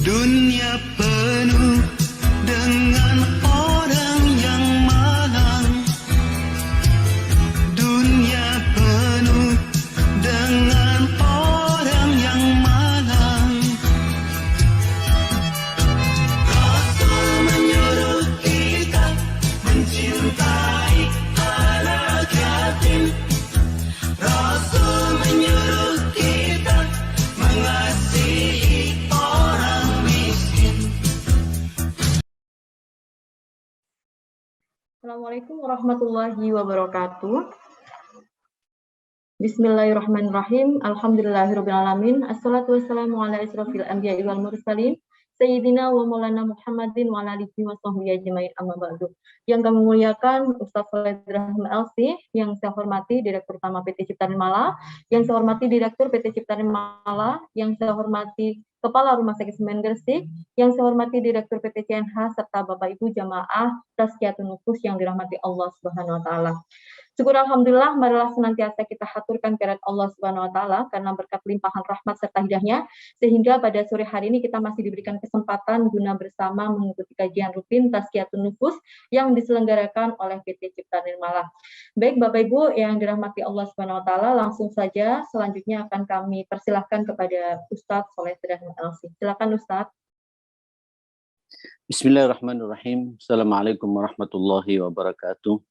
Dunia penuh dengan orang yang malang. Dunia penuh dengan orang yang malang. Rasul menyuruh kita mencintai anak yatim. Rasul menyuruh kita mengasihi orang miskin. Assalamualaikum warahmatullahi wabarakatuh. Bismillahirrahmanirrahim. Alhamdulillahirrabbilalamin. Assalatu wassalamu ala asrofil anbiya'i wal mursalin. Sayyidina wa maulana Muhammadin wa ala alihi wa sahbihi ajma'in, amma ba'du. Yang kami muliakan Ustaz Khalid Rahim LC, yang saya hormati Direktur Utama PT Cipta Nirmala, yang saya hormati Direktur PT Cipta Nirmala, yang saya hormati Kepala Rumah Sakit Semen Gresik, yang saya hormati Direktur PT CNH, serta Bapak Ibu jamaah Tazkiyatun Nufus yang dirahmati Allah Subhanahu wa taala. Syukur alhamdulillah, marilah senantiasa kita haturkan kehadirat Allah Subhanahu wa taala karena berkat limpahan rahmat serta hidayahnya, sehingga pada sore hari ini kita masih diberikan kesempatan guna bersama mengikuti kajian rutin Tazkiyatun Nufus yang diselenggarakan oleh PT Cipta Nirmala. Baik Bapak Ibu yang dirahmati Allah Subhanahu wa taala, langsung saja selanjutnya akan kami persilahkan kepada Ustadz Khalid Rahim LC. Silakan Ustadz. Bismillahirrahmanirrahim. Assalamualaikum warahmatullahi wabarakatuh.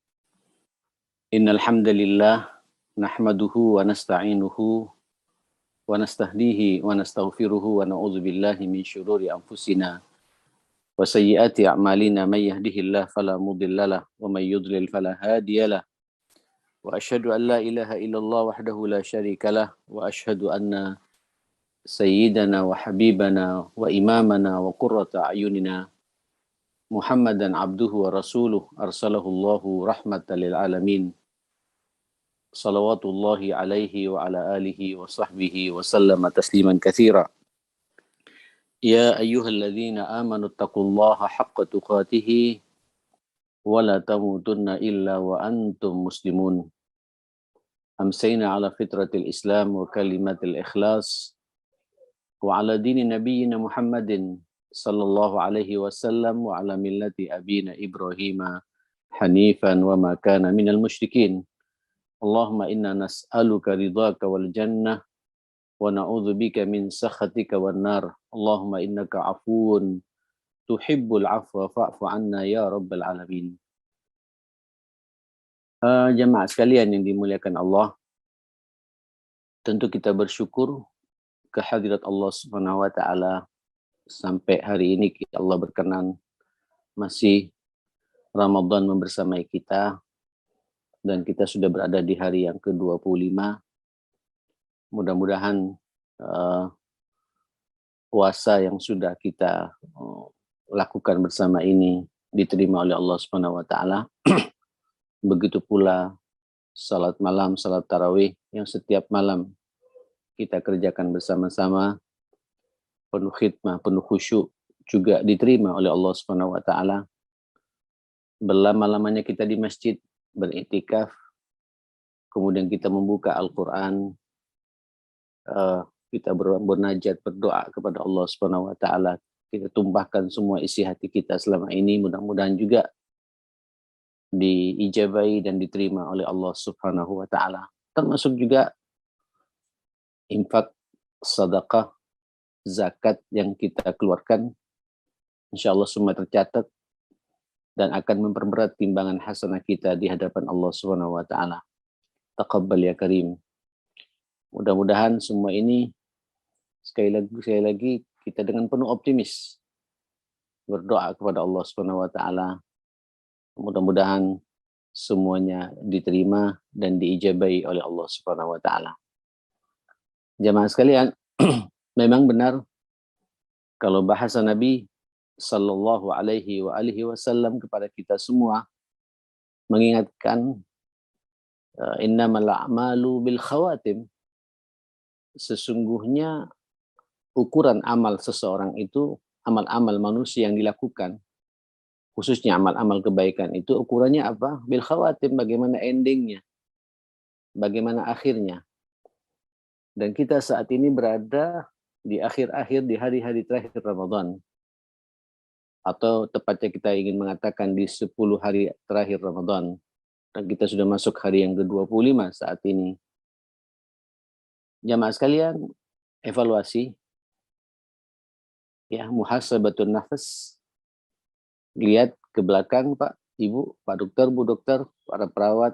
Innal hamdalillah nahmaduhu wa nasta'inuhu wa nastahdihi wa nastaghfiruhu wa na'udzu billahi min syururi anfusina wa sayyiati a'malina may yahdihillahu fala mudhillalah wa may yudlil fala hadiyalah. Wa asyhadu an la ilaha illallah wahdahu la syarikalah wa asyhadu anna sayyidana wa habibana wa imamana wa qurrata a'yunina Muhammadan abduhu wa rasuluh arsalahu Allahu rahmatan lil alamin. Salawatullahi alaihi wa ala alihi wa sahbihi wa sallama tasliman katsira. Ya ayyuhalladzina amanu taqullaha haqqa tuqatih wa la tamutunna illa wa antum muslimun. Amsayna ala fitratil Islam wa kalimatil ikhlas wa ala dini nabiyyina Muhammadin sallallahu alaihi wasallam wa ala millati abina Ibrahim hanifan wa ma kana minal musyrikin. Allahumma inna nas'aluka ridhaka wal jannah wa na'udzubika min sakhatika wan nar. Allahumma innaka afuwun tuhibbul afwa fa'fu anna ya rabbal alamin. Jamaah sekalian yang dimuliakan Allah, tentu kita bersyukur kehadirat Allah Subhanahu wa taala sampai hari ini Allah berkenan masih Ramadan membersamai kita dan kita sudah berada di hari yang ke-25. Mudah-mudahan puasa yang sudah kita lakukan bersama ini diterima oleh Allah Subhanahu wa taala. Begitu pula salat malam, salat tarawih yang setiap malam kita kerjakan bersama-sama, penuh khidmah, penuh khusyuk, juga diterima oleh Allah Subhanahu wa taala. Berlama-lamanya kita di masjid beriktikaf, kemudian kita membuka Al-Qur'an, kita bernajat, berdoa kepada Allah Subhanahu wa taala. Kita tumpahkan semua isi hati kita selama ini, mudah-mudahan juga diijabai dan diterima oleh Allah Subhanahu wa taala. Termasuk juga infak, sedekah, zakat yang kita keluarkan, insya Allah semua tercatat dan akan memperberat timbangan hasanah kita di hadapan Allah Subhanahu wa taala. Taqabbal ya karim. Mudah-mudahan semua ini sekali lagi kita dengan penuh optimis berdoa kepada Allah Subhanahu wa taala. Mudah-mudahan semuanya diterima dan diijabai oleh Allah Subhanahu wa taala. Jamaah sekalian, memang benar kalau bahasa Nabi sallallahu alaihi wasallam kepada kita semua mengingatkan innamal a'malu bil khawatim, sesungguhnya ukuran amal seseorang itu, amal-amal manusia yang dilakukan, khususnya amal-amal kebaikan itu ukurannya apa? Bil khawatim, bagaimana endingnya, bagaimana akhirnya. Dan kita saat ini berada di akhir-akhir, di hari-hari terakhir Ramadan. Atau tepatnya kita ingin mengatakan di 10 hari terakhir Ramadan. Dan kita sudah masuk hari yang ke-25 saat ini. Jamaah sekalian, evaluasi, ya, muhasabatun nafas. Lihat ke belakang Pak, Ibu, Pak Dokter, Bu Dokter, para perawat,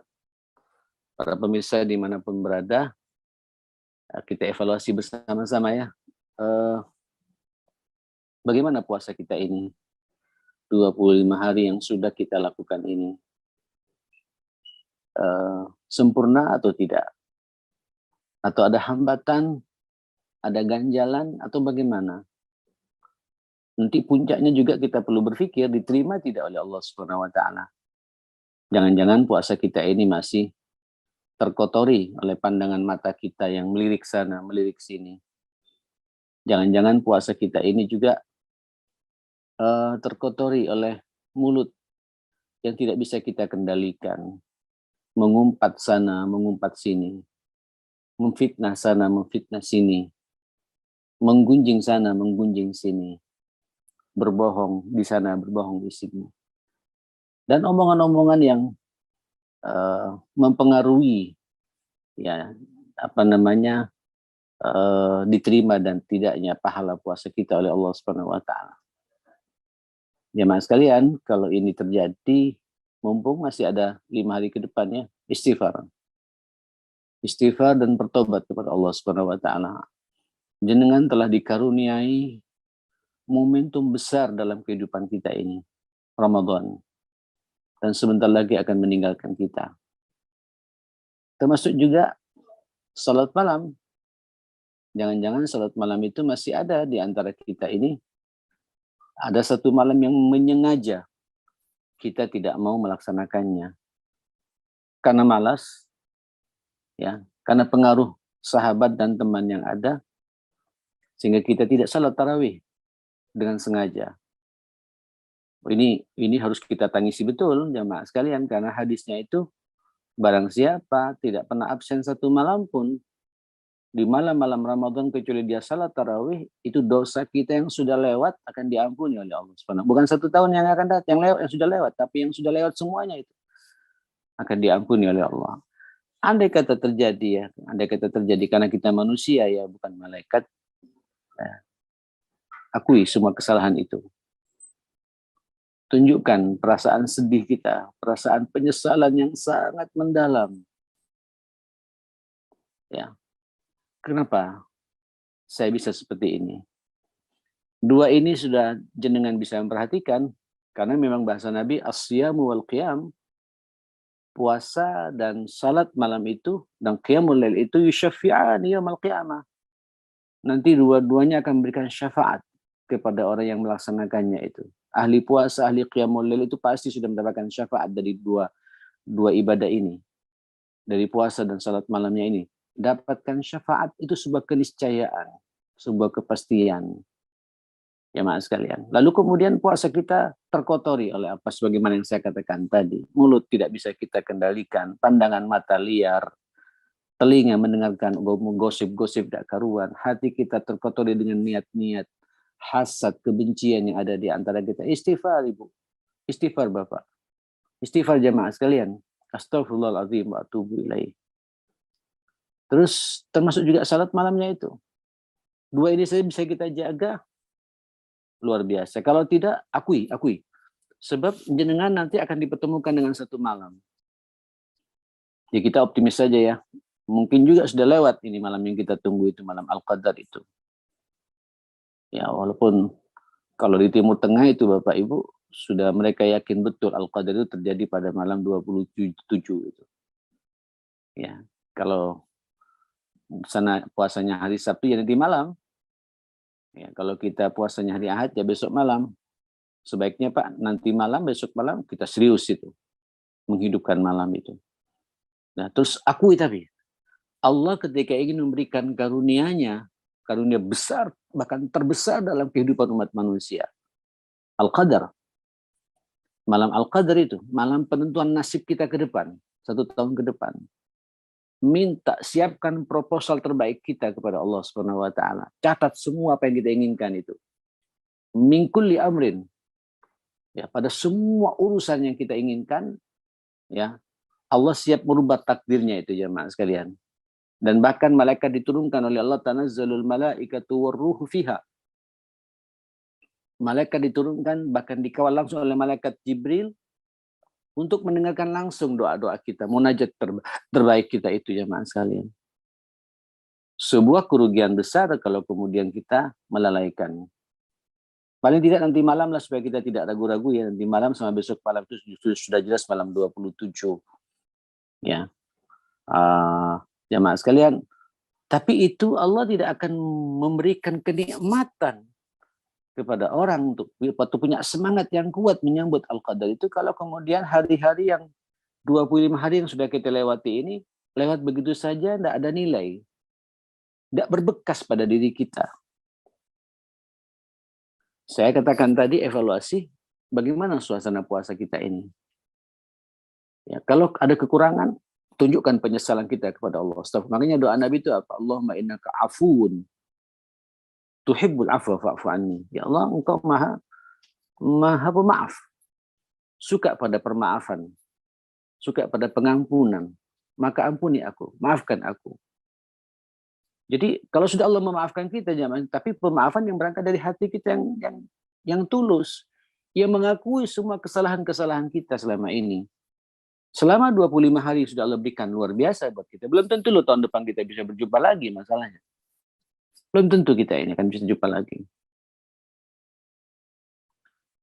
para pemirsa dimanapun berada. Kita evaluasi bersama-sama ya. Bagaimana puasa kita ini? 25 hari yang sudah kita lakukan ini. Sempurna atau tidak? Atau ada hambatan, ada ganjalan, atau bagaimana? Nanti puncaknya juga kita perlu berpikir diterima tidak oleh Allah Subhanahu wa taala. Jangan-jangan puasa kita ini masih terkotori oleh pandangan mata kita yang melirik sana, melirik sini. Jangan-jangan puasa kita ini juga terkotori oleh mulut yang tidak bisa kita kendalikan. Mengumpat sana, mengumpat sini. Memfitnah sana, memfitnah sini. Menggunjing sana, menggunjing sini. Berbohong di sana, berbohong di sini. Dan omongan-omongan yang mempengaruhi ya diterima dan tidaknya pahala puasa kita oleh Allah Subhanahu wa taala. Jemaah sekalian, kalau ini terjadi mumpung masih ada 5 hari ke depannya, istighfar. Istighfar dan bertobat kepada Allah Subhanahu wa taala. Jenengan telah dikaruniai momentum besar dalam kehidupan kita ini, Ramadan. Dan sebentar lagi akan meninggalkan kita. Termasuk juga salat malam. Jangan-jangan salat malam itu masih ada di antara kita ini. Ada satu malam yang menyengaja kita tidak mau melaksanakannya. Karena malas, ya, karena pengaruh sahabat dan teman yang ada, sehingga kita tidak salat tarawih dengan sengaja. Ini harus kita tangisi betul jamaah sekalian, karena hadisnya itu barang siapa tidak pernah absen satu malam pun di malam-malam Ramadan kecuali dia salat tarawih, itu dosa kita yang sudah lewat akan diampuni oleh Allah Subhanahu. Bukan 1 tahun yang akan datang, yang sudah lewat, tapi yang sudah lewat semuanya itu akan diampuni oleh Allah. Andai kata terjadi karena kita manusia ya, bukan malaikat. Ya, akui semua kesalahan itu. Tunjukkan perasaan sedih kita, perasaan penyesalan yang sangat mendalam. Ya. Kenapa saya bisa seperti ini? 2 ini sudah jenengan bisa memperhatikan, karena memang bahasa Nabi as-siyamu wal qiyam, puasa dan salat malam itu dan qiyamul lail itu yusyafi'ani yaumil qiyamah. Nanti dua-duanya akan memberikan syafaat kepada orang yang melaksanakannya itu. Ahli puasa, ahli qiyamul lail itu pasti sudah mendapatkan syafaat dari dua ibadah ini. Dari puasa dan salat malamnya ini. Dapatkan syafaat itu sebuah keniscayaan, sebuah kepastian. Ya maaf sekalian. Lalu kemudian puasa kita terkotori oleh apa? Sebagaimana yang saya katakan tadi. Mulut tidak bisa kita kendalikan. Pandangan mata liar. Telinga mendengarkan gosip-gosip tak karuan. Hati kita terkotori dengan niat-niat hasad, kebencian yang ada di antara kita. Istighfar Ibu. Istighfar Bapak. Istighfar jamaah sekalian. Astaghfirullahaladzim wa atubu ilaih. Terus termasuk juga salat malamnya itu. 2 ini saja bisa kita jaga. Luar biasa. Kalau tidak, akui. Sebab jenengan nanti akan dipertemukan dengan satu malam. Ya kita optimis saja ya. Mungkin juga sudah lewat ini malam yang kita tunggu itu, malam Al-Qadar itu. Ya walaupun kalau di Timur Tengah itu Bapak Ibu, sudah mereka yakin betul Al-Qadar itu terjadi pada malam 27 itu. Ya, kalau sana puasanya hari Sabtu ya nanti malam. Ya, kalau kita puasanya hari Ahad ya besok malam. Sebaiknya Pak nanti malam, besok malam kita serius itu. Menghidupkan malam itu. Nah terus akui tapi. Allah ketika ingin memberikan karunia-Nya, karunia besar, bahkan terbesar dalam kehidupan umat manusia. Al-Qadar. Malam Al-Qadar itu, malam penentuan nasib kita ke depan. 1 tahun ke depan. minta, siapkan proposal terbaik kita kepada Allah Subhanahu wa taala. Catat semua apa yang kita inginkan itu. Min kulli amrin. Ya, pada semua urusan yang kita inginkan, ya, Allah siap merubah takdirnya itu jemaah sekalian. Dan bahkan malaikat diturunkan oleh Allah, tanazzalul malaikatu warruhu fiha. Malaikat diturunkan, bahkan dikawal langsung oleh malaikat Jibril untuk mendengarkan langsung doa-doa kita, munajat terbaik kita itu jemaah sekalian. Sebuah kerugian besar kalau kemudian kita melalaikan. Paling tidak nanti malam lah, supaya kita tidak ragu-ragu ya, nanti malam sama besok malam itu sudah jelas malam 27. Ya. Jemaah sekalian, tapi itu Allah tidak akan memberikan kenikmatan kepada orang untuk punya semangat yang kuat menyambut Al-Qadar itu kalau kemudian hari-hari yang 25 hari yang sudah kita lewati ini lewat begitu saja, tidak ada nilai, tidak berbekas pada diri kita. Saya katakan tadi evaluasi bagaimana suasana puasa kita ini. Ya, kalau ada kekurangan, tunjukkan penyesalan kita kepada Allah. Makanya doa Nabi itu apa? Allahumma innaka afuun tuhibbul afwa fa'fu anni. Ya Allah, engkau maha pemaaf. Suka pada permaafan. Suka pada pengampunan. Maka ampuni aku, maafkan aku. Jadi kalau sudah Allah memaafkan kita, tapi pemaafan yang berangkat dari hati kita yang tulus, yang mengakui semua kesalahan-kesalahan kita selama ini. Selama 25 hari sudah Allah berikan luar biasa buat kita. Belum tentu loh tahun depan kita bisa berjumpa lagi masalahnya. Belum tentu kita ini akan bisa jumpa lagi.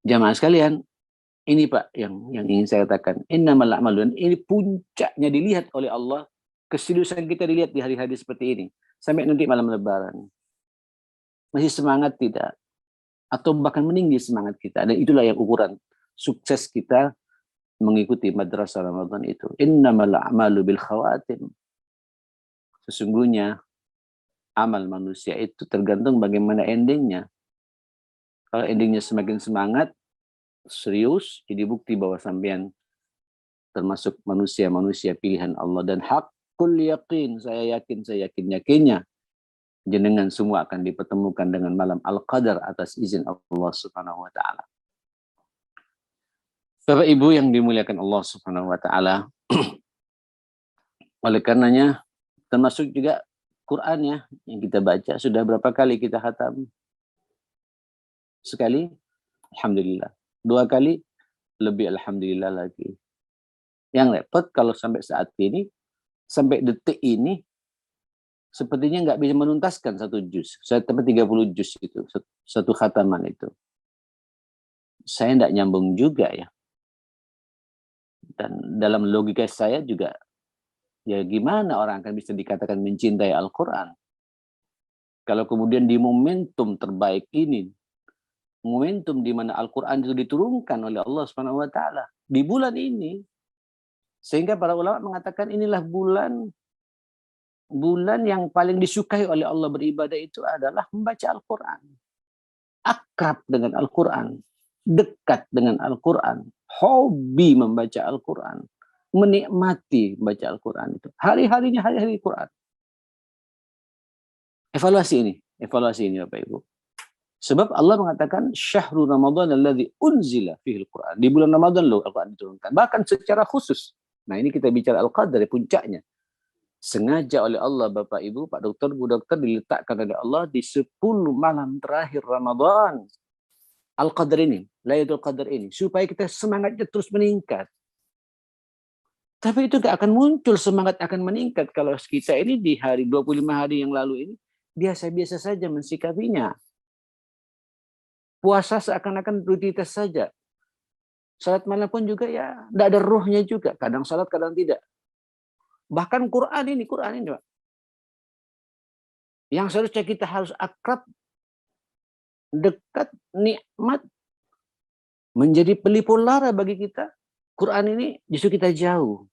Jamaah sekalian, ini Pak yang ingin saya katakan. Innamal a'malu, ini puncaknya dilihat oleh Allah. Keseriusan kita dilihat di hari-hari seperti ini. Sampai nanti malam lebaran. Masih semangat tidak? Atau bahkan meninggi semangat kita. Dan itulah yang ukuran sukses kita mengikuti madrasah Ramadan itu. Innamal a'malu bil khawatim. Sesungguhnya amal manusia itu tergantung bagaimana endingnya. Kalau endingnya semakin semangat, serius, jadi bukti bahwa sampean termasuk manusia-manusia pilihan Allah. Dan hakul yakin, saya yakin-yakinnya jenengan semua akan dipertemukan dengan malam Al-Qadar atas izin Allah Subhanahu wa taala. Bapak Ibu yang dimuliakan Allah Subhanahu wa taala. Oleh karenanya termasuk juga Quran ya yang kita baca, sudah berapa kali kita khatam? Sekali, alhamdulillah. 2 kali, lebih alhamdulillah lagi. Yang repot kalau sampai saat ini, sampai detik ini, sepertinya nggak bisa menuntaskan 1 juz. Sampai 30 juz itu, 1 khataman itu. Saya nggak nyambung juga ya. Dan dalam logika saya juga, ya gimana orang akan bisa dikatakan mencintai Al-Quran? Kalau kemudian di momentum terbaik ini, momentum di mana Al-Quran itu diturunkan oleh Allah Subhanahu wa taala di bulan ini, sehingga para ulama mengatakan inilah bulan yang paling disukai oleh Allah beribadah itu adalah membaca Al-Quran. Akrab dengan Al-Quran, dekat dengan Al-Quran, hobi membaca Al-Quran, menikmati membaca Al-Quran itu. Hari-harinya hari-hari Quran. Evaluasi ini Bapak Ibu. Sebab Allah mengatakan syahrul Ramadan alladzi unzila fihi al-Quran. Di bulan Ramadan loh Al-Quran diturunkan. Bahkan secara khusus. Nah, ini kita bicara Al-Qadar dari puncaknya. Sengaja oleh Allah Bapak Ibu, Pak Dokter, Bu Dokter diletakkan oleh Allah di 10 malam terakhir Ramadan. Al-Qadar ini, Lailatul Qadar ini, supaya kita semangatnya terus meningkat. Tapi itu gak akan muncul semangat akan meningkat kalau kita ini di hari 25 hari yang lalu ini biasa-biasa saja mensikapinya. Puasa seakan-akan rutinitas saja. Salat malam pun juga ya tidak ada rohnya juga. Kadang salat, kadang tidak. Bahkan Quran ini Pak. Yang seharusnya kita harus akrab, dekat, nikmat, menjadi pelipur lara bagi kita. Quran ini justru kita jauh,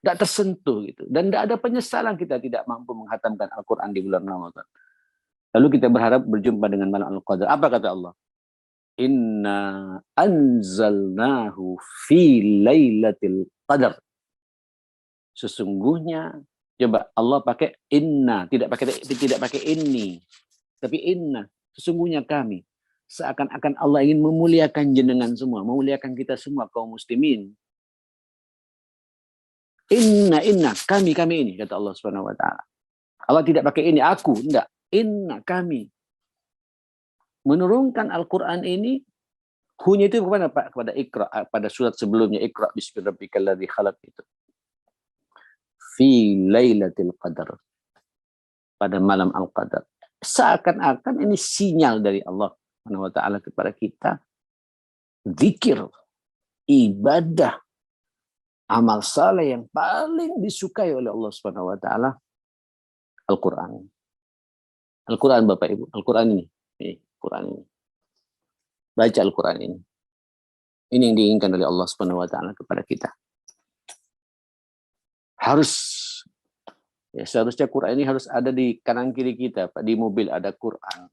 tidak tersentuh gitu, dan tidak ada penyesalan kita tidak mampu menghatamkan Al-Quran di bulan Ramadan. Lalu kita berharap berjumpa dengan malam Al-Qadar. Apa kata Allah? Inna anzalnahu fi lailatul qadar. Sesungguhnya Coba Allah pakai inna, tidak pakai inni, tapi inna. Sesungguhnya kami. Seakan-akan Allah ingin memuliakan jenengan semua, memuliakan kita semua kaum muslimin. Inna, kami ini, kata Allah Subhanahu wa taala. Allah tidak pakai ini, aku, enggak. Inna, kami. Menurunkan Al-Quran ini, hunya itu kepada Pak? Kepada Iqra, pada surat sebelumnya, Iqra bismi rabbikal ladzi khalaq itu. Fi lailatul qadar. Pada malam Al-Qadar. Seakan-akan ini sinyal dari Allah Subhanahu wa taala kepada kita. Zikir, ibadah, amal saleh yang paling disukai oleh Allah Subhanahu wa taala, Al-Qur'an. Al-Qur'an Bapak Ibu, Al-Qur'an ini. Al-Qur'an ini. Baca Al-Qur'an ini. Ini yang diinginkan oleh Allah Subhanahu wa taala kepada kita. Seharusnya Quran ini harus ada di kanan kiri kita, Pak. Di mobil ada Quran.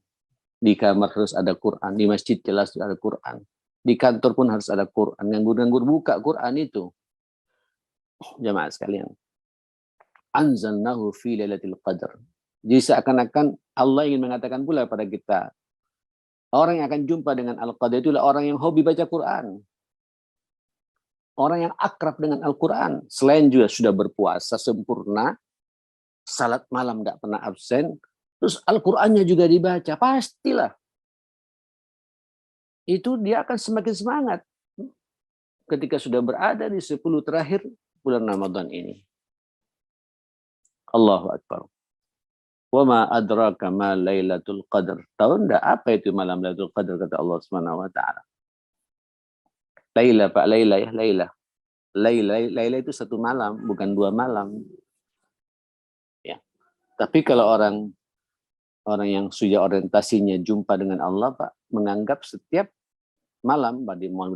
Di kamar harus ada Quran. Di masjid jelas ada Quran. Di kantor pun harus ada Quran. Nganggur-nganggur buka Quran itu. Jamaah sekalian. Anzalnahu fi lailatul qadar. Jadi seakan-akan Allah ingin mengatakan pula pada kita, orang yang akan jumpa dengan Al-Qadar itulah orang yang hobi baca Quran. Orang yang akrab dengan Al-Quran. Selain juga sudah berpuasa sempurna, salat malam nggak pernah absen, terus Al-Qur'annya juga dibaca, pastilah. Itu dia akan semakin semangat ketika sudah berada di 10 terakhir bulan Ramadan ini. Allahu Akbar. Wa ma adraka ma lailatul qadar. Tahu enggak apa itu malam Lailatul Qadar, kata Allah Subhanahu wa taala. Laila, Pak, Laila ya, Laila. Laila itu satu malam, bukan 2 malam. Ya. Tapi kalau orang yang sudah orientasinya jumpa dengan Allah, Pak, menganggap setiap malam,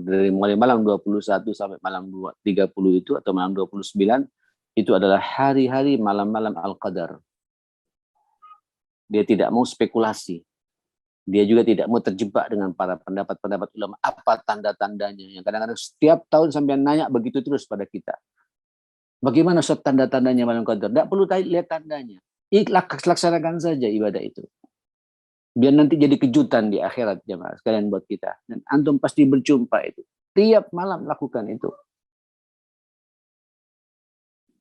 dari mulai malam 21 sampai malam 30 itu, atau malam 29, itu adalah hari-hari malam-malam Al-Qadar. Dia tidak mau spekulasi. Dia juga tidak mau terjebak dengan para pendapat-pendapat ulama. Apa tanda-tandanya? Yang kadang-kadang setiap tahun sampai nanya begitu terus pada kita. Bagaimana tanda-tandanya malam Qadar? Tidak perlu lihat tandanya. Laksanakan saja ibadah itu. Biar nanti jadi kejutan di akhirat, jemaah sekalian, buat kita. Dan antum pasti berjumpa itu. Tiap malam lakukan itu.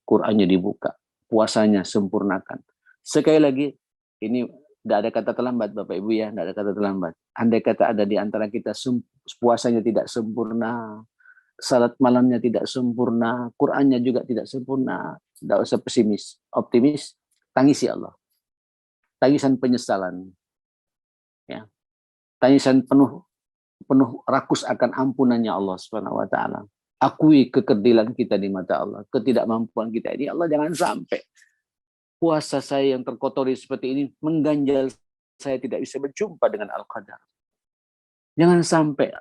Qur'annya dibuka. Puasanya sempurnakan. Sekali lagi, ini tidak ada kata terlambat, Bapak Ibu ya, tidak ada kata terlambat. Andai kata ada di antara kita puasanya tidak sempurna, salat malamnya tidak sempurna, Qur'annya juga tidak sempurna, tidak usah pesimis, optimis, tangisi Allah. Tangisan penyesalan. Ya. Tangisan penuh rakus akan ampunannya Allah Subhanahu wa taala. Akui kekerdilan kita di mata Allah, ketidakmampuan kita ini. Allah, jangan sampai puasa saya yang terkotori seperti ini mengganjal saya tidak bisa berjumpa dengan Al-Qadar. Jangan sampai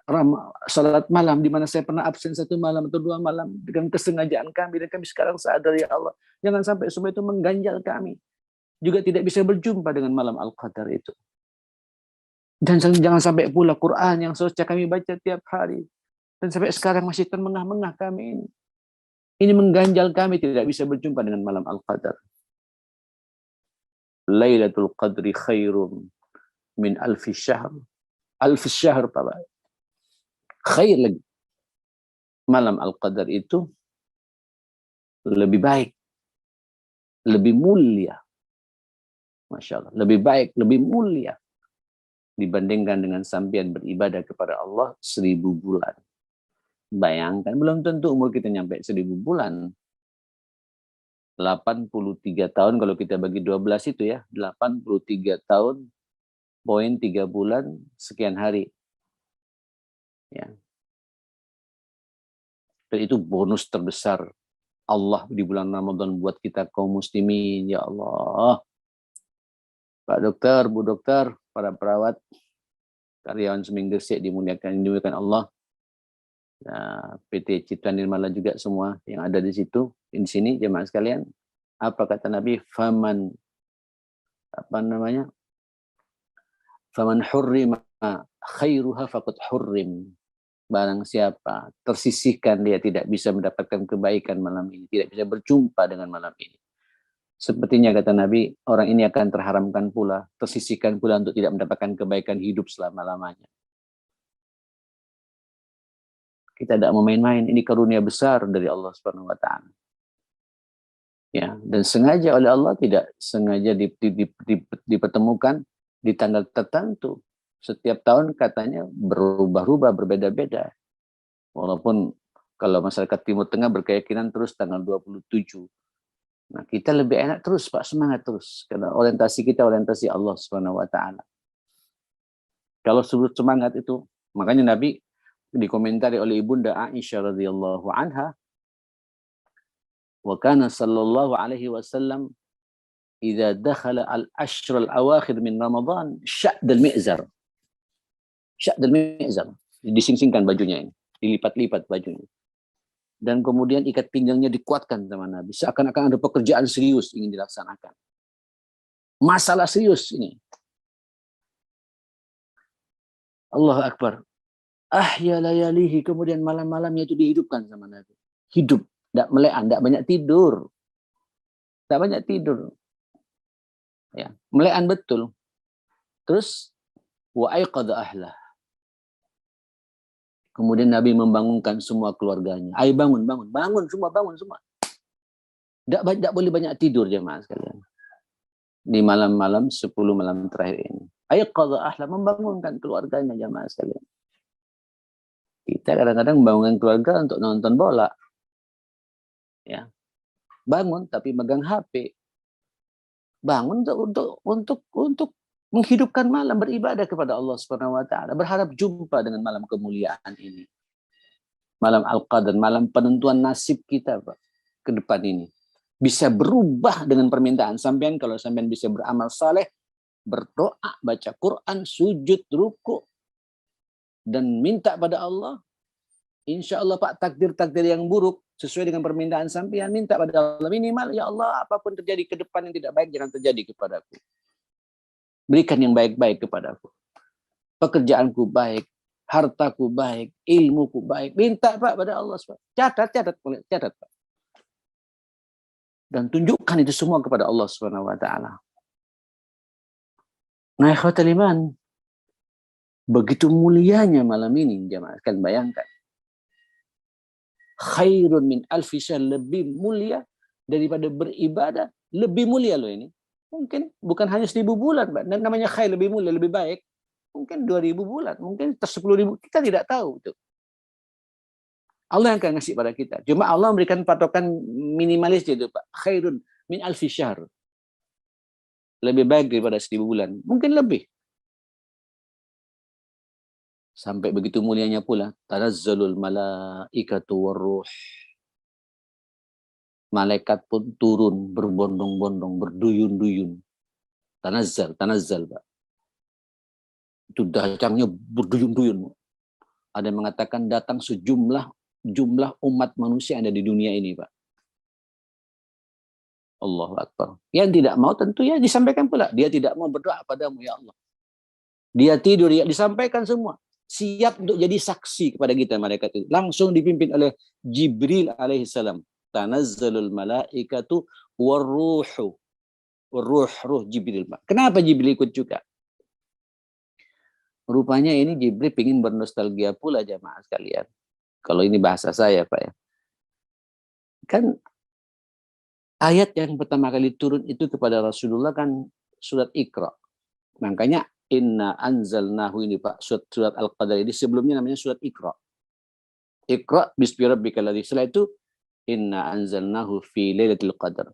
salat malam di mana saya pernah absen 1 malam atau 2 malam dengan kesengajaan kami, dan kami sekarang sadar, ya Allah, jangan sampai semua itu mengganjal kami. Juga tidak bisa berjumpa dengan malam Al-Qadar itu. Dan jangan sampai pula Quran yang seharusnya kami baca tiap hari, dan sampai sekarang masih termengah-mengah kami ini. Ini mengganjal kami tidak bisa berjumpa dengan malam Al-Qadar. Lailatul Qadri khairum min alfi syahr. Alfi syahr, Pak. Khair lagi. Malam Al-Qadar itu lebih baik, lebih mulia. Masya Allah. Lebih baik, lebih mulia dibandingkan dengan sampean beribadah kepada Allah 1000 bulan. Bayangkan, belum tentu umur kita nyampe 1000 bulan. 83 tahun kalau kita bagi 12 itu ya, 83 tahun, poin 3 bulan, sekian hari. Ya. Dan itu bonus terbesar Allah di bulan Ramadan buat kita kaum muslimin, ya Allah. Pak Dokter, Bu Dokter, para perawat, karyawan Seming Gresik dimuliakan Allah. Nah, PT Citra Nirmala juga semua yang ada di situ, di sini jemaah sekalian. Apa kata Nabi? Faman hurrima khairuha faqad hurrim. Barang siapa tersisihkan dia tidak bisa mendapatkan kebaikan malam ini, tidak bisa berjumpa dengan malam ini, Sepertinya kata Nabi, orang ini akan terharamkan pula, tersisihkan pula untuk tidak mendapatkan kebaikan hidup selama-lamanya. Kita tidak mau main-main, ini karunia besar dari Allah Subhanahu wa taala. Ya, dan sengaja oleh Allah, tidak sengaja dipertemukan di tanggal tertentu. Setiap tahun katanya berubah-ubah, berbeda-beda. Walaupun kalau masyarakat Timur Tengah berkeyakinan terus tanggal 27. Nah, kita lebih enak terus, Pak, semangat terus. Karena orientasi kita orientasi Allah Subhanahu wa taala. Kalau sebut semangat itu, makanya Nabi dikomentari oleh Ibunda Aisyah radhiyallahu anha, wa kana sallallahu alaihi wasallam idza dakhala al-ashr al-awakhir min Ramadan sya'd al-mi'zar. Sya'd al-mi'zar. Dising-singkan bajunya ini, dilipat-lipat bajunya. Dan kemudian ikat pinggangnya dikuatkan sama Nabi. Seakan-akan ada pekerjaan serius ingin dilaksanakan. Masalah serius ini. Allahu Akbar. Ahya layalihi, kemudian malam-malamnya itu dihidupkan sama Nabi. Hidup, tidak melean, tidak banyak tidur. Tidak banyak tidur. Ya, melean betul. Terus wa aiqadha ahlah. Kemudian Nabi membangunkan semua keluarganya. Ayo bangun, bangun, bangun semua, bangun semua. Tidak boleh banyak tidur jemaah sekalian. Di malam-malam 10 malam terakhir ini. Ayo qadha ahla, membangunkan keluarganya jemaah sekalian. Kita kadang-kadang membangunkan keluarga untuk nonton bola. Ya. Bangun tapi megang HP. Bangun untuk menghidupkan malam, beribadah kepada Allah Subhanahu wa taala, berharap jumpa dengan malam kemuliaan ini. Malam Al-Qadar, malam penentuan nasib kita, Pak, ke depan ini. Bisa berubah dengan permintaan sampean kalau sampean bisa beramal saleh, berdoa, baca Quran, sujud, ruku, dan minta pada Allah. Insya Allah, Pak, takdir-takdir yang buruk sesuai dengan permintaan sampean, minta pada Allah minimal, ya Allah, apapun terjadi ke depan yang tidak baik jangan terjadi kepadaku. Berikan yang baik-baik kepadaku. Pekerjaanku baik, hartaku baik, ilmuku baik. Minta, Pak, pada Allah. Catat, Pak. Dan tunjukkan itu semua kepada Allah Subhanahu wa taala. Nah, ikhwatal iman, begitu mulianya malam ini, jemaah sekalian, bayangkan. Khairun min alfi syahr, lebih mulia daripada beribadah, lebih mulia loh ini. Mungkin bukan hanya 1000 bulan, Pak. Dan namanya khair, lebih mulia, lebih baik. Mungkin 2000 bulan, mungkin 10.000, kita tidak tahu itu. Allah yang akan ngasih pada kita. Cuma Allah memberikan patokan minimalis itu, Pak. Khairun min alfi syahr. Lebih baik daripada 1000 bulan. Mungkin lebih. Sampai begitu mulianya pula. Tanazzalul malaikatu warruh. Malaikat pun turun berbondong-bondong, berduyun-duyun. Tanazzal, Pak. Itu datangnya berduyun-duyun. Ada yang mengatakan datang jumlah umat manusia yang ada di dunia ini, Pak. Allahu Akbar. Yang tidak mau tentu ya disampaikan pula. Dia tidak mau berdoa padamu, ya Allah. Dia tidur, ya disampaikan semua. Siap untuk jadi saksi kepada kita malaikat itu. Langsung dipimpin oleh Jibril alaihissalam. Tanazzalul malaikatu warruhu. Ruh Jibril. Kenapa Jibril ikut juga? Rupanya ini Jibril ingin bernostalgia pula jamaah sekalian. Kalau ini bahasa saya, Pak, ya. Kan ayat yang pertama kali turun itu kepada Rasulullah kan surat Iqra. Makanya inna anzalnahu ini, Pak, surat Al-Qadar ini sebelumnya namanya surat Iqra. Iqra bismi rabbikal ladzi. Setelah itu inna anzalnahu fi lailatul qadar.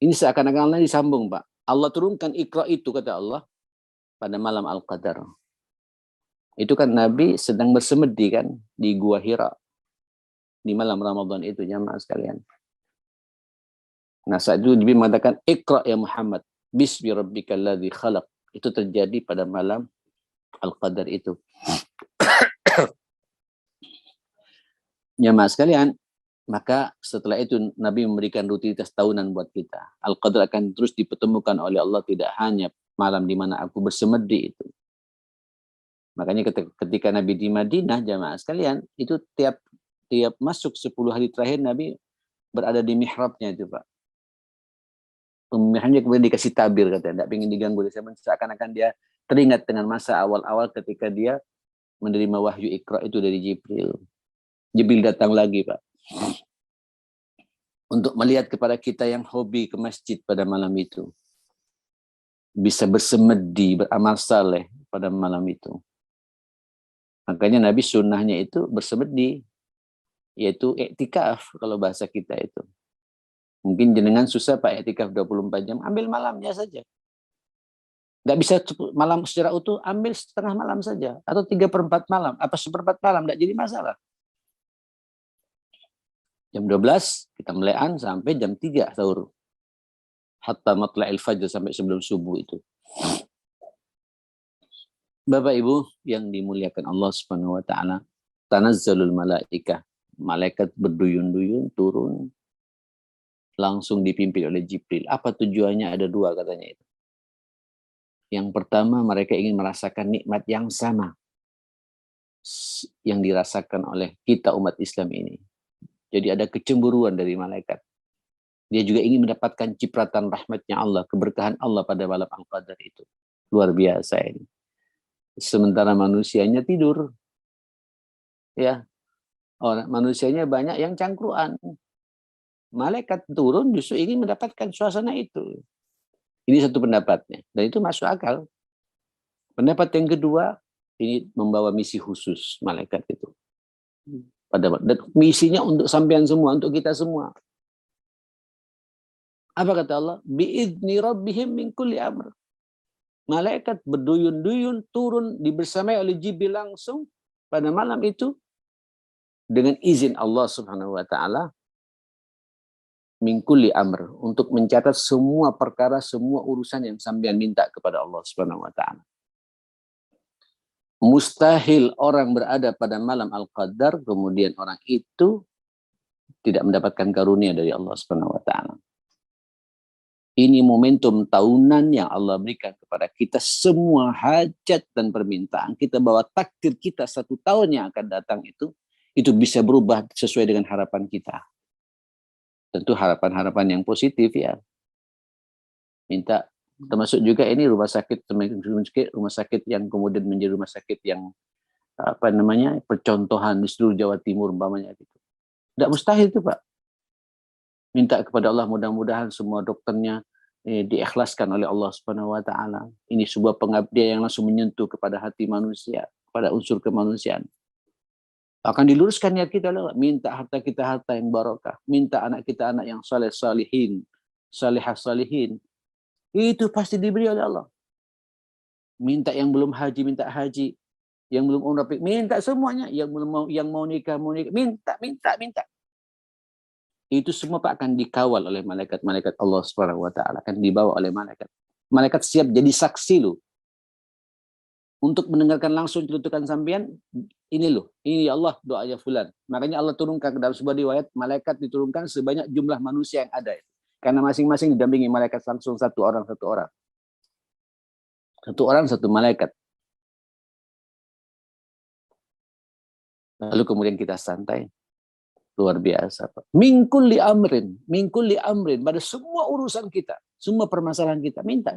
Ini seakan-akan Allah disambung, Pak. Allah turunkan Iqra itu, kata Allah, pada malam Al-Qadar. Itu kan Nabi sedang bersemedi kan di Gua Hira di malam Ramadan itu, jamaah sekalian. Nah, saat itu Nabi mengatakan Iqra ya Muhammad bismi rabbikal ladzi khalaq. Itu terjadi pada malam Al-Qadar itu. Jamaah sekalian, maka setelah itu Nabi memberikan rutinitas tahunan buat kita. Al-Qadar akan terus dipertemukan oleh Allah, tidak hanya malam di mana aku bersemedi itu. Makanya ketika Nabi di Madinah, jamaah sekalian, itu tiap masuk 10 hari terakhir Nabi berada di mihrabnya itu, Pak. Pemihahannya kemudian dikasih tabir, katanya, tidak ingin diganggu. Seakan-akan dia teringat dengan masa awal-awal ketika dia menerima wahyu Iqra itu dari Jibril. Jibril datang lagi, Pak, untuk melihat kepada kita yang hobi ke masjid pada malam itu. Bisa bersemedi, beramal saleh pada malam itu. Makanya Nabi sunnahnya itu bersemedi, yaitu iktikaf kalau bahasa kita itu. Mungkin jenengan susah Pak iktikaf 24 jam, ambil malamnya saja. Nggak bisa malam secara utuh, ambil setengah malam saja. Atau 3/4 malam, apa 1/4 malam, nggak jadi masalah. Jam 12 kita melean sampai jam 3 sahur. Hatta matla'il fajr, sampai sebelum subuh itu. Bapak Ibu yang dimuliakan Allah Subhanahu wa taala, tanazzalul malaikah, malaikat berduyun-duyun turun langsung dipimpin oleh Jibril. Apa tujuannya? Ada dua katanya itu. Yang pertama, mereka ingin merasakan nikmat yang sama yang dirasakan oleh kita umat Islam ini. Jadi ada kecemburuan dari malaikat. Dia juga ingin mendapatkan cipratan rahmatnya Allah, keberkahan Allah pada malam Al-Qadar itu. Luar biasa ini. Sementara manusianya tidur. Ya. Orang manusianya banyak yang cangkruan. Malaikat turun justru ingin mendapatkan suasana itu. Ini satu pendapatnya. Dan itu masuk akal. Pendapat yang kedua, ini membawa misi khusus malaikat itu. Dan misinya untuk sampean semua, untuk kita semua. Apa kata Allah? Bi'idni rabbihim min kulli amr. Malaikat berduyun-duyun turun dibersamai oleh Jibril langsung pada malam itu dengan izin Allah Subhanahu wa taala min kulli amr, untuk mencatat semua perkara, semua urusan yang sampean minta kepada Allah Subhanahu wa taala. Mustahil orang berada pada malam Al-Qadar kemudian orang itu tidak mendapatkan karunia dari Allah Subhanahu wa taala. Ini momentum tahunan yang Allah berikan kepada kita semua, hajat dan permintaan kita, bahwa takdir kita 1 tahun yang akan datang itu bisa berubah sesuai dengan harapan kita. Tentu harapan-harapan yang positif ya. Minta, termasuk juga ini rumah sakit yang kemudian menjadi rumah sakit yang percontohan di seluruh Jawa Timur umpamanya gitu. Tidak mustahil itu Pak. Minta kepada Allah mudah-mudahan semua dokternya diikhlaskan oleh Allah Subhanahu wa taala. Ini sebuah pengabdian yang langsung menyentuh kepada hati manusia, kepada unsur kemanusiaan. Akan diluruskan niat kita, minta harta kita harta yang barokah, minta anak kita anak yang saleh salihin, salihah salihin. Itu pasti diberi oleh Allah. Minta yang belum haji minta haji, yang belum umrah minta semuanya, yang mau nikah minta. Itu semua Pak akan dikawal oleh malaikat-malaikat Allah Subhanahu wa taala, akan dibawa oleh malaikat. Malaikat siap jadi saksi loh. Untuk mendengarkan langsung celutukan sampean, ini ya Allah doanya fulan. Makanya Allah turunkan ke dalam sebuah riwayat, malaikat diturunkan sebanyak jumlah manusia yang ada. Karena masing-masing didampingi malaikat langsung satu orang. Satu orang satu malaikat. Lalu kemudian kita santai. Luar biasa Pak. Min kulli amrin, pada semua urusan kita, semua permasalahan kita, minta.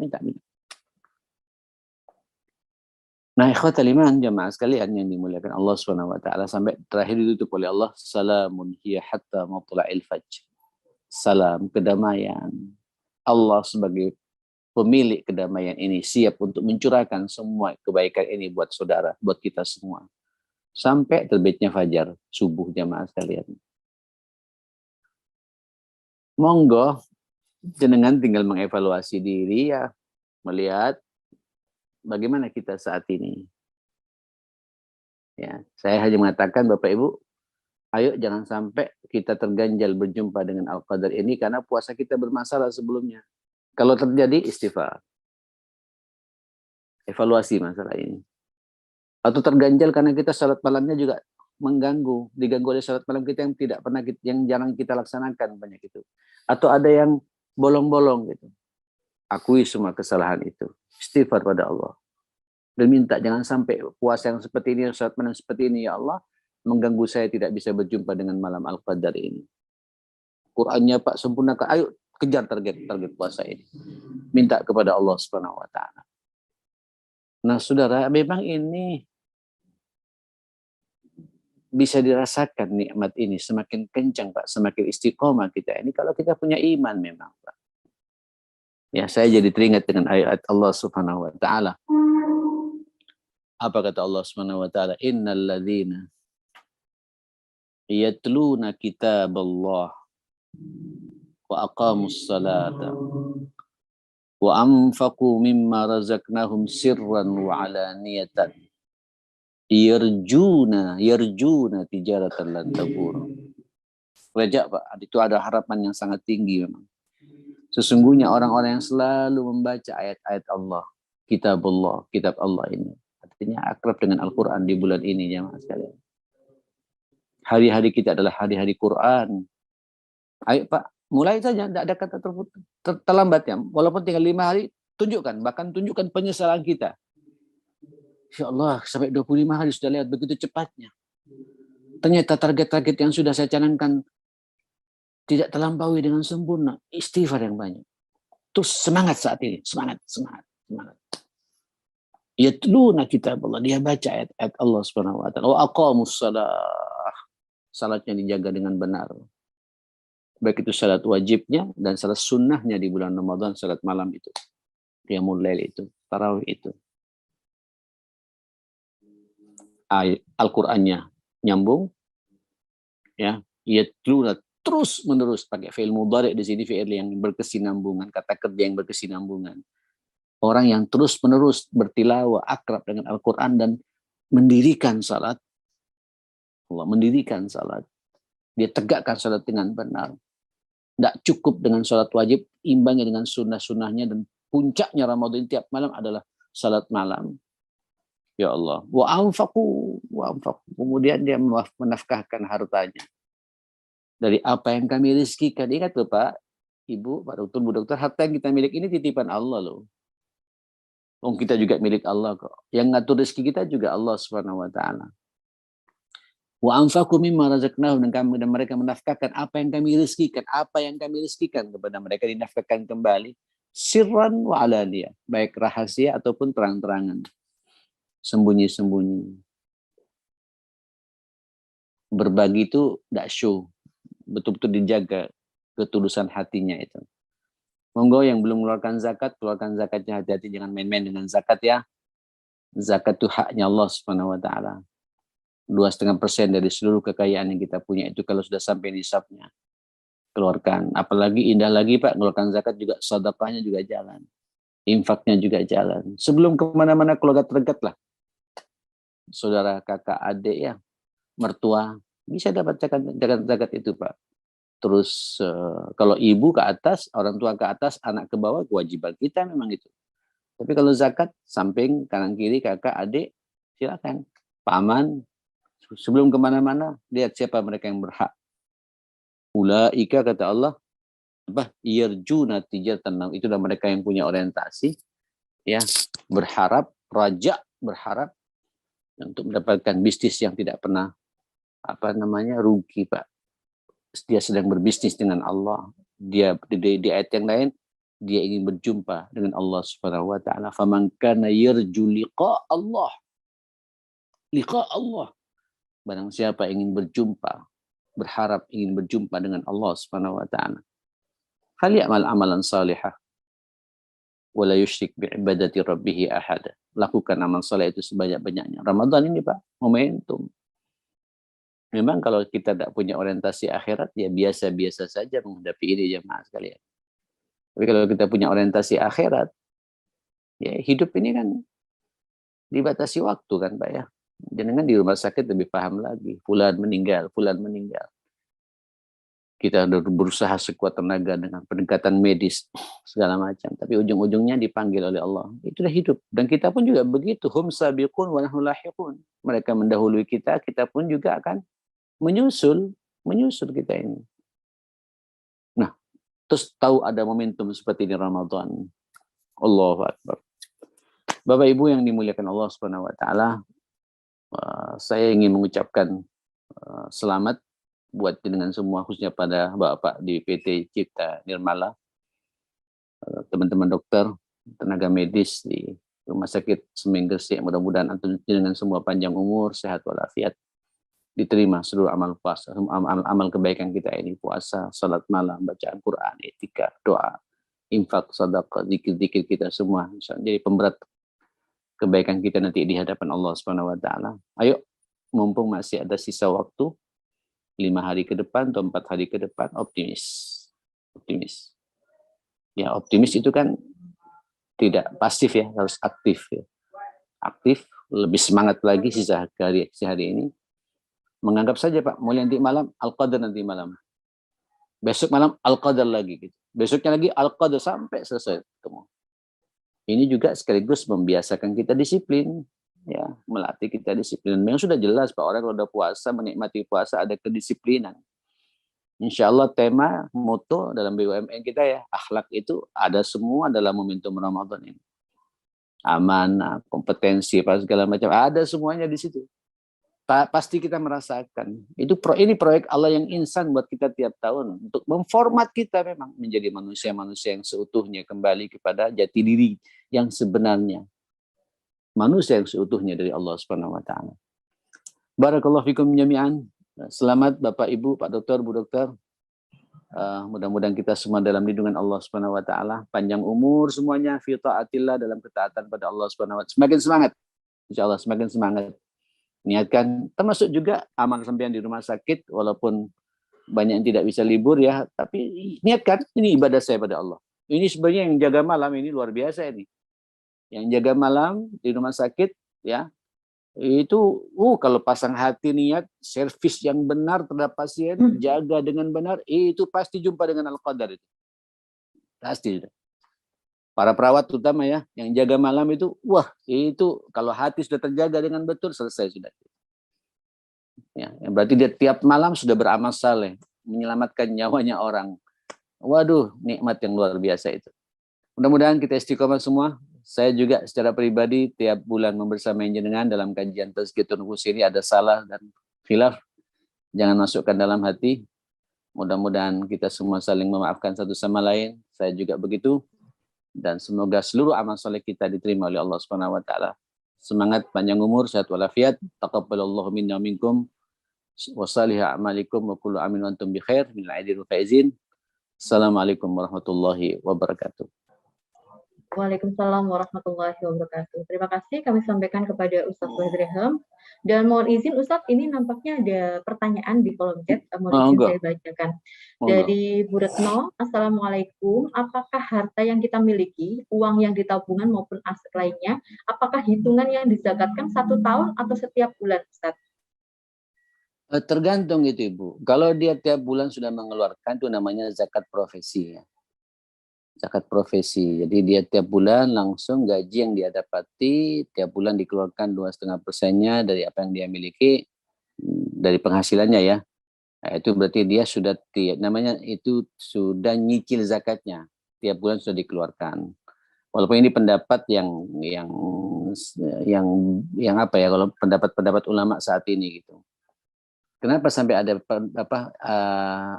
Nah, ikhwatal iman jamaah sekalian yang dimuliakan Allah Subhanahu wa taala, sampai terakhir ditutup oleh Allah, salamun hiya hatta matla'il fajr. Salam kedamaian. Allah sebagai pemilik kedamaian ini siap untuk mencurahkan semua kebaikan ini buat saudara, buat kita semua. Sampai terbitnya fajar, subuh jamaah sekalian. Monggo jenengan tinggal mengevaluasi diri ya, melihat bagaimana kita saat ini. Ya, saya hanya mengatakan Bapak Ibu, ayo jangan sampai kita terganjal berjumpa dengan Al-Qadar ini karena puasa kita bermasalah sebelumnya. Kalau terjadi istighfar. Evaluasi masalah ini. Atau terganjal karena kita salat malamnya juga diganggu oleh salat malam kita yang jarang kita laksanakan banyak itu. Atau ada yang bolong-bolong gitu. Akui semua kesalahan itu. Istighfar pada Allah. Dan minta jangan sampai puasa yang seperti ini, salat malam seperti ini ya Allah mengganggu saya tidak bisa berjumpa dengan malam Al-Qadar ini. Qur'annya Pak sempurnakan. Ayo Kejar target puasa ini. Minta kepada Allah Subhanahu wa taala. Nah, Saudara, memang ini bisa dirasakan nikmat ini semakin kencang, Pak, semakin istiqomah kita ini kalau kita punya iman memang, Pak. Ya, saya jadi teringat dengan ayat Allah Subhanahu wa taala. Apa kata Allah Subhanahu wa taala? Innal ladzina yatluna kitaballah wa aqamus salata wa anfaqu mimma razaqnahum sirran wa alaniyatan yarjuna tijaratan lan tabur. Raja, Pak, itu ada harapan yang sangat tinggi memang. Sesungguhnya orang-orang yang selalu membaca ayat-ayat Allah, kitab Allah ini. Artinya akrab dengan Al-Quran di bulan ini, jemaah sekalian. Hari-hari kita adalah hari-hari Quran. Ayo, Pak, mulai saja, tidak ada kata terlambat ya. Walaupun tinggal 5 hari, bahkan tunjukkan penyesalan kita. Insya Allah, sampai 25 hari sudah lewat begitu cepatnya. Ternyata target-target yang sudah saya canangkan tidak terlampaui dengan sempurna. Istighfar yang banyak. Terus semangat saat ini. Semangat. Yatluna kitab Allah. Dia baca ayat-ayat Allah Subhanahu wa taala. Wa aqamus shalah. Salatnya dijaga dengan benar. Baik itu salat wajibnya dan salat sunnahnya di bulan Ramadan, salat malam itu. Qiyamul lail itu, tarawih itu. Al-Qur'annya nyambung. Ya, yatluna terus menerus pakai fi'il mudhari di sini, fi'il yang berkesinambungan, kata kerja yang berkesinambungan. Orang yang terus menerus bertilawah, akrab dengan Al-Quran dan mendirikan salat. Allah mendirikan salat. Dia tegakkan salat dengan benar. Tidak cukup dengan salat wajib, imbangi dengan sunnah-sunnahnya, dan puncaknya Ramadan tiap malam adalah salat malam. Ya Allah. Wa anfaqu. Kemudian dia menafkahkan hartanya. Dari apa yang kami rizkikan. Ingat loh Pak, Ibu, Pak Dokter, Bu Dokter, harta yang kita miliki ini titipan Allah loh. Kita juga milik Allah kok. Yang ngatur rezeki kita juga Allah Subhanahu wa taala. Wa anfaqu mimma razaqnahum, dan mereka menafkahkan apa yang kami rizkikan kepada mereka, dinafkahkan kembali sirran wa alaniyah, baik rahasia ataupun terang-terangan. Sembunyi-sembunyi. Berbagi itu tidak show. Betul-betul dijaga ketulusan hatinya itu. Monggo yang belum mengeluarkan zakat, keluarkan zakatnya, hati-hati jangan main-main dengan zakat ya. Zakat itu haknya Allah Subhanahu wa taala. 2,5% dari seluruh kekayaan yang kita punya itu kalau sudah sampai nisabnya, keluarkan. Apalagi indah lagi Pak, mengeluarkan zakat juga, sedekahnya juga jalan. Infaknya juga jalan. Sebelum kemana-mana keluarga terdekat lah. Saudara, kakak, adik ya, mertua, bisa dapat zakat itu Pak. Terus kalau ibu ke atas, orang tua ke atas, anak ke bawah, kewajiban kita memang itu. Tapi kalau zakat, samping, kanan kiri, kakak, adik, silakan. Paman, sebelum kemana-mana, lihat siapa mereka yang berhak. Ulaika, kata Allah, yarjuna tijaratan, itu adalah mereka yang punya orientasi, ya, berharap untuk mendapatkan bisnis yang tidak pernah rugi Pak. Dia sedang berbisnis dengan Allah. Dia di ayat yang lain, dia ingin berjumpa dengan Allah Subhanahu wa taala. Faman kana yarju liqa Allah. Barang siapa ingin berjumpa, berharap ingin berjumpa dengan Allah Subhanahu wa taala. Falyamal amalan salihah wa la yusyrik bi ibadati rabbih ahada. Lakukan amal saleh itu sebanyak-banyaknya. Ramadan ini Pak, momentum. Memang kalau kita tidak punya orientasi akhirat, ya biasa-biasa saja menghadapi ini jemaah sekalian. Tapi kalau kita punya orientasi akhirat, ya hidup ini kan dibatasi waktu kan Pak ya. Jangan di rumah sakit lebih paham lagi. Fulan meninggal. Kita berusaha sekuat tenaga dengan pendekatan medis, segala macam. Tapi ujung-ujungnya dipanggil oleh Allah. Itulah hidup. Dan kita pun juga begitu. Hum sabiqun wa nahnu lahiqun. Mereka mendahului kita pun juga akan menyusul kita ini. Nah, terus tahu ada momentum seperti ini Ramadan. Allahu Akbar. Bapak Ibu yang dimuliakan Allah Subhanahu wa taala, saya ingin mengucapkan selamat buat dengan semua, khususnya pada Bapak di PT Cipta Nirmala teman-teman dokter, tenaga medis di Rumah Sakit Seming Gresik. Mudah-mudahan antum dengan semua panjang umur, sehat walafiat, diterima seluruh amal puasa, amal kebaikan kita ini, puasa, salat malam, bacaan Quran, etika, doa, infak, sedekah, zikir-zikir kita semua jadi pemberat kebaikan kita nanti di hadapan Allah Subhanahu wa taala. Ayo, mumpung masih ada sisa waktu 5 hari ke depan atau 4 hari ke depan, optimis. Optimis. Ya, optimis itu kan tidak pasif ya, harus aktif ya. Aktif, lebih semangat lagi sisa hari ini. Menganggap saja Pak, mulai nanti malam, Al-Qadar nanti malam. Besok malam, Al-Qadar lagi. Gitu. Besoknya lagi, Al-Qadar sampai selesai ketemu. Ini juga sekaligus membiasakan kita disiplin. Ya, melatih kita disiplin. Memang sudah jelas Pak, orang kalau udah puasa, menikmati puasa, ada kedisiplinan. Insya Allah tema, moto dalam BUMN kita ya, akhlak itu ada semua dalam momentum Ramadan ini. Amanah, kompetensi, apa segala macam, ada semuanya di situ. Pasti kita merasakan. Ini proyek Allah yang insan buat kita tiap tahun untuk memformat kita memang menjadi manusia-manusia yang seutuhnya kembali kepada jati diri yang sebenarnya. Manusia yang seutuhnya dari Allah Subhanahu wa taala. Barakallahu fikum jami'an. Selamat Bapak Ibu, Pak Dokter, Bu Dokter. Mudah-mudahan kita semua dalam lindungan Allah Subhanahu wa taala, panjang umur semuanya fi taatillah, dalam ketaatan pada Allah Subhanahu wa taala. Semakin semangat. Insyaallah semakin semangat. Niatkan, termasuk juga amal sampean di rumah sakit, walaupun banyak yang tidak bisa libur ya, tapi niatkan ini ibadah saya pada Allah. Ini sebenarnya yang jaga malam ini luar biasa ini. Yang jaga malam di rumah sakit ya, itu kalau pasang hati niat, servis yang benar terhadap pasien, jaga dengan benar, itu pasti jumpa dengan Al-Qadar itu. Pasti. Para perawat terutama ya, yang jaga malam itu, wah itu kalau hati sudah terjaga dengan betul, selesai sudah. Ya, berarti dia tiap malam sudah beramal saleh, menyelamatkan nyawanya orang. Waduh, nikmat yang luar biasa itu. Mudah-mudahan kita istiqomah semua. Saya juga secara pribadi tiap bulan membersamai jenengan dalam kajian Tazkiyatun Nufus ini, ada salah dan khilaf, jangan masukkan dalam hati. Mudah-mudahan kita semua saling memaafkan satu sama lain. Saya juga begitu. Dan semoga seluruh amal soleh kita diterima oleh Allah Subhanahu wa taala. Semangat, panjang umur, sehat walafiat. Taqabbalallahu minna minkum wa salih a'malikum wa kullu amin wa antum bi khair min aidin wa faizin. Assalamualaikum warahmatullahi wabarakatuh. Waalaikumsalam warahmatullahi wabarakatuh. Terima kasih kami sampaikan kepada Ustadz Badriham. Dan mohon izin Ustadz, ini nampaknya ada pertanyaan di kolom chat. Mohon izin saya bacakan. Dari Bu Retno, Assalamualaikum. Apakah harta yang kita miliki, uang yang di tabungan maupun aset lainnya, apakah hitungan yang dizakatkan 1 tahun atau setiap bulan Ustadz? Tergantung itu Ibu. Kalau dia tiap bulan sudah mengeluarkan, itu namanya zakat profesi ya. Zakat profesi. Jadi dia tiap bulan langsung gaji yang dia dapati tiap bulan dikeluarkan 2,5%-nya dari apa yang dia miliki, dari penghasilannya ya. Nah, itu berarti dia sudah namanya itu sudah nyicil zakatnya. Tiap bulan sudah dikeluarkan. Walaupun ini pendapat yang apa ya, kalau pendapat ulama saat ini gitu. Kenapa sampai ada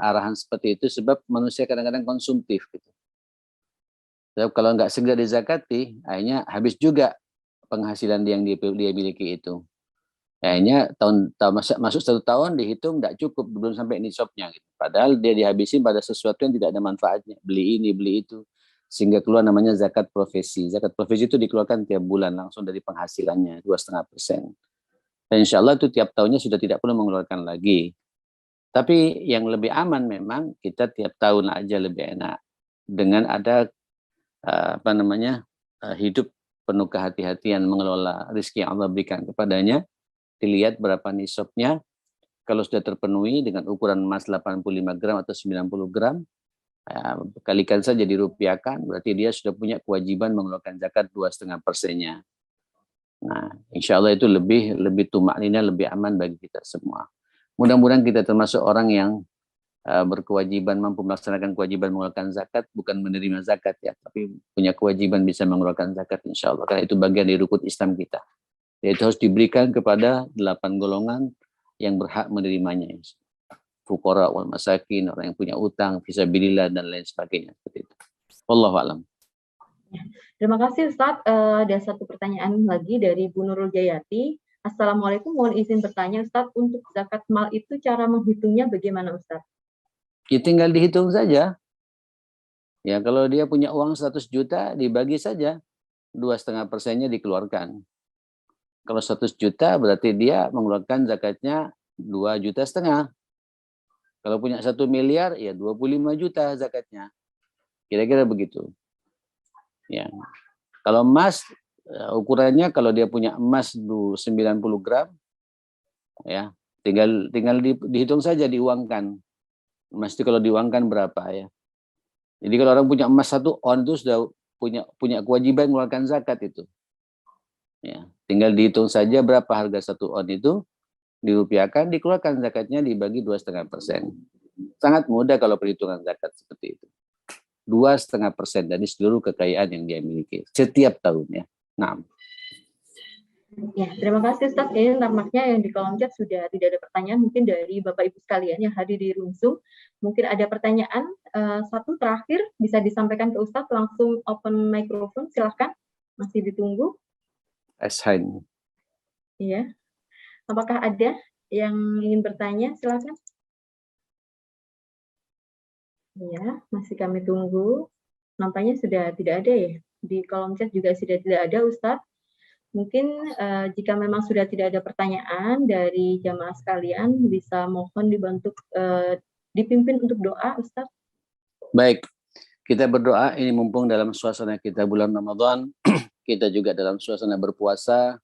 arahan seperti itu? Sebab manusia kadang-kadang konsumtif gitu. Kalau nggak segera dizakati, akhirnya habis juga penghasilan yang dia miliki itu. Akhirnya masuk 1 tahun dihitung nggak cukup, belum sampai nisabnya. Gitu. Padahal dia dihabisin pada sesuatu yang tidak ada manfaatnya. Beli ini, beli itu. Sehingga keluar namanya zakat profesi. Zakat profesi itu dikeluarkan tiap bulan langsung dari penghasilannya, 2,5%. Dan insya Allah itu tiap tahunnya sudah tidak perlu mengeluarkan lagi. Tapi yang lebih aman memang kita tiap tahun aja lebih enak. Dengan ada hidup penuh kehati-hatian mengelola rezeki yang Allah berikan kepadanya, dilihat berapa nisabnya. Kalau sudah terpenuhi dengan ukuran emas 85 gram atau 90 gram, kalikan saja dirupiahkan, berarti dia sudah punya kewajiban mengeluarkan zakat 2,5%-nya. Nah, insya Allah itu lebih tumaknina, lebih aman bagi kita semua. Mudah-mudahan kita termasuk orang yang berkewajiban, mampu melaksanakan kewajiban mengeluarkan zakat, bukan menerima zakat ya, tapi punya kewajiban bisa mengeluarkan zakat insya Allah, karena itu bagian dari rukun Islam kita. Yaitu harus diberikan kepada 8 golongan yang berhak menerimanya. Fuqara wal masakin, orang yang punya utang, fisabilillah dan lain sebagainya. Seperti itu. Wallahu a'lam. Terima kasih Ustadz. Ada satu pertanyaan lagi dari Bu Nurul Jayati. Assalamualaikum, mohon izin bertanya Ustadz, untuk zakat mal itu cara menghitungnya bagaimana Ustadz? Ya tinggal dihitung saja. Ya kalau dia punya uang 100 juta dibagi saja, 2,5%-nya dikeluarkan. Kalau 100 juta berarti dia mengeluarkan zakatnya 2,5 juta. Kalau punya 1 miliar ya 25 juta zakatnya. Kira-kira begitu. Ya. Kalau emas ukurannya, kalau dia punya emas 90 gram ya, tinggal dihitung saja, diuangkan. Emas itu kalau diuangkan berapa ya. Jadi kalau orang punya emas 1 on itu sudah punya kewajiban mengeluarkan zakat itu. Ya, tinggal dihitung saja berapa harga 1 on itu, dirupiahkan, dikeluarkan zakatnya, dibagi 2,5%. Sangat mudah kalau perhitungan zakat seperti itu. 2,5% dari seluruh kekayaan yang dia miliki setiap tahunnya. Nah. Ya, terima kasih Ustadz. Ini nampaknya yang di kolom chat sudah tidak ada pertanyaan, mungkin dari Bapak Ibu sekalian yang hadir di room Zoom. Mungkin ada pertanyaan satu terakhir bisa disampaikan ke Ustadz, langsung open microphone, silahkan. Masih ditunggu. Ashain. Iya. Apakah ada yang ingin bertanya? Silahkan. Iya, masih kami tunggu. Nampaknya sudah tidak ada ya. Di kolom chat juga sudah tidak ada Ustadz. Mungkin jika memang sudah tidak ada pertanyaan dari jamaah sekalian, bisa mohon dibantu dipimpin untuk doa, Ustaz. Baik, kita berdoa ini mumpung dalam suasana kita bulan Ramadan, kita juga dalam suasana berpuasa.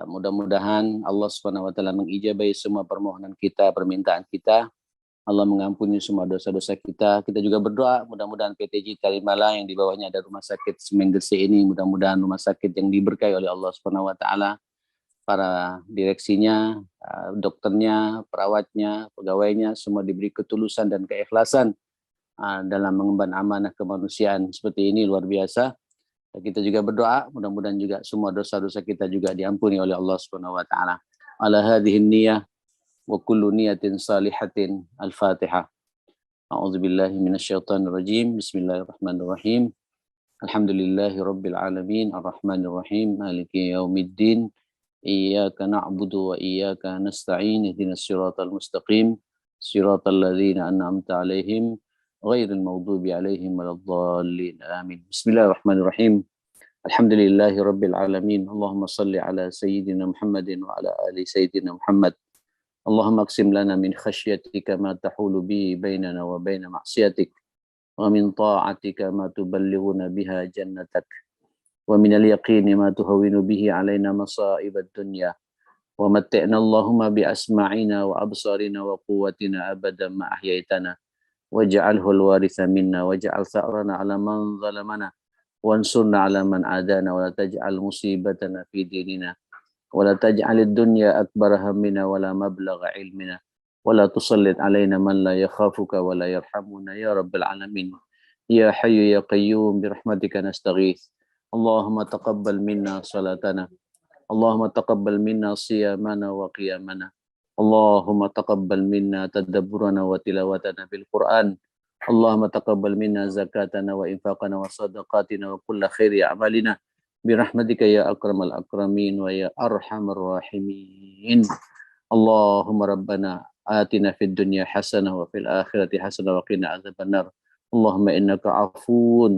Mudah-mudahan Allah SWT mengijabahi semua permohonan kita, permintaan kita. Allah mengampuni semua dosa-dosa kita. Kita juga berdoa mudah-mudahan PTJ Kalimala yang di bawahnya ada rumah sakit Semen Gresik ini, mudah-mudahan rumah sakit yang diberkahi oleh Allah SWT, para direksinya, dokternya, perawatnya, pegawainya, semua diberi ketulusan dan keikhlasan dalam mengemban amanah kemanusiaan seperti ini, luar biasa. Kita juga berdoa mudah-mudahan juga semua dosa-dosa kita juga diampuni oleh Allah SWT. Ala hadhihi niyyah wa kullu niyatin salihatin. Al-Fatihah. A'udzubillahi minasyaitonir rajim. Bismillahirrahmanirrahim. Alhamdulillahi rabbil alamin, arrahmanir rahim, maliki yaumiddin. Iyyaka na'budu wa iyyaka nasta'in. Ihdinas siratal mustaqim. Siratal ladzina an'amta 'alaihim ghairil maghdubi 'alaihim waladdallin. Amin. Bismillahirrahmanirrahim. Alhamdulillahi rabbil alamin. Allahumma shalli ala sayyidina Muhammadin wa ala ali sayyidina Muhammad. Allahumma aqsim lana min khasyatika ma tahulu bi bainana wa baina ma'siyatik, wa min ta'atika ma tuballighuna biha jannatak, wa min al-yaqini ma tuhawwinu bihi alaina masa'ibad dunya, wa matti'na Allahumma bi asma'ina wa absarina wa quwwatina abadan ma ahyaitana, waj'alhu al-waritha minna, waj'al tha'rana 'ala man zalamana, wansurna 'ala man adana, wa la taj'al musibatana fi dinina, ولا تجعل الدنيا أكبر همنا ولا مبلغ علمنا ولا تسلط علينا من لا يخافك ولا يرحمنا يا رب العالمين. يا حي يا قيوم برحمتك نستغيث. اللهم تقبل منا صلاتنا، اللهم تقبل منا صيامنا وقيامنا، اللهم تقبل منا تدبرنا وتلاوتنا بالقرآن، اللهم تقبل منا زكاتنا وإنفاقنا وصدقاتنا وكل خير أعمالنا برحمتك يا أكرم الأكرمين ويا أرحم الراحمين. اللهم ربنا آتنا في الدنيا حسنة وفي الآخرة حسنة وقنا عذاب النار. اللهم إنك عفو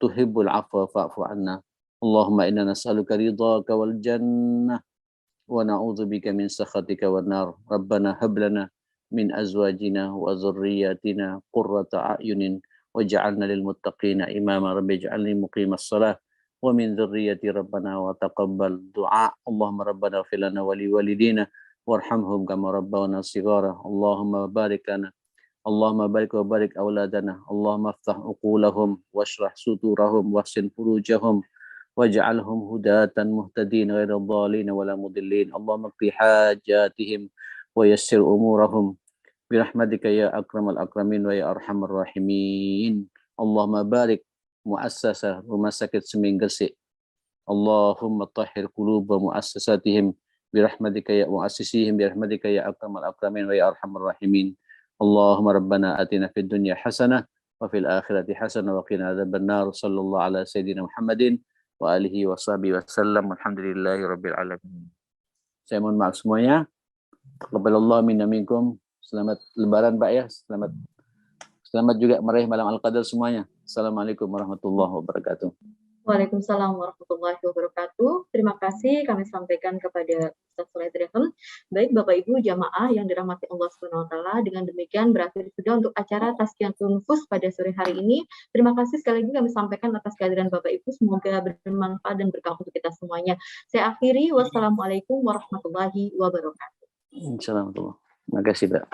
تحب العفو فاعف عنا. اللهم إنا نسألك رضاك والجنة ونعوذ بك من سخطك والنار. ربنا هب لنا من أزواجنا وذرياتنا قرة أعين واجعلنا للمتقين إماما. رب اجعلني مقيم الصلاة ومن ذريتي ربنا وتقبل دعاء. اللهم ربنا اغفر لنا ولوالدينا وارحمهم كما ربونا صغارا. اللهم بارك لنا، اللهم بارك وبارك أولادنا، اللهم افتح عقولهم واشرح صدورهم واحسن فروجهم واجعلهم هداة مهتدين غير الضالين ولا مضلين. اللهم اقض حاجاتهم ويسر أمورهم برحمتك يا أكرم الأكرمين ويا أرحم الراحمين. اللهم بارك muassasah Rumah Sakit Semen Gresik. Allahumma tahhir qulub wa muassasatihim birahmatika ya muassisihim birahmatika ya akramal akramin wa ya arhamar rahimin. Allahumma rabbana atina fid dunya hasanah wa fil akhirati hasanah wa qina adzabannar. Sallallahu ala sayyidina Muhammadin wa alihi wa sahbihi wasallam. Alhamdulillahi rabbil alamin. Saya mohon maaf semuanya. Taqabbalallahu minna minkum. Selamat lebaran Pak ya. Selamat juga meraih malam Al-Qadar semuanya. Assalamualaikum warahmatullahi wabarakatuh. Waalaikumsalam warahmatullahi wabarakatuh. Terima kasih kami sampaikan kepada Ustaz Soleh Triatun. Baik Bapak Ibu jamaah yang dirahmati Allah Subhanahu wa taala, dengan demikian berakhir sudah untuk acara Tazkiyatun Nufus pada sore hari ini. Terima kasih sekali lagi kami sampaikan atas kehadiran Bapak Ibu, semoga bermanfaat dan berkah untuk kita semuanya. Saya akhiri, wassalamualaikum warahmatullahi wabarakatuh. Insyaallah. Terima kasih, Pak.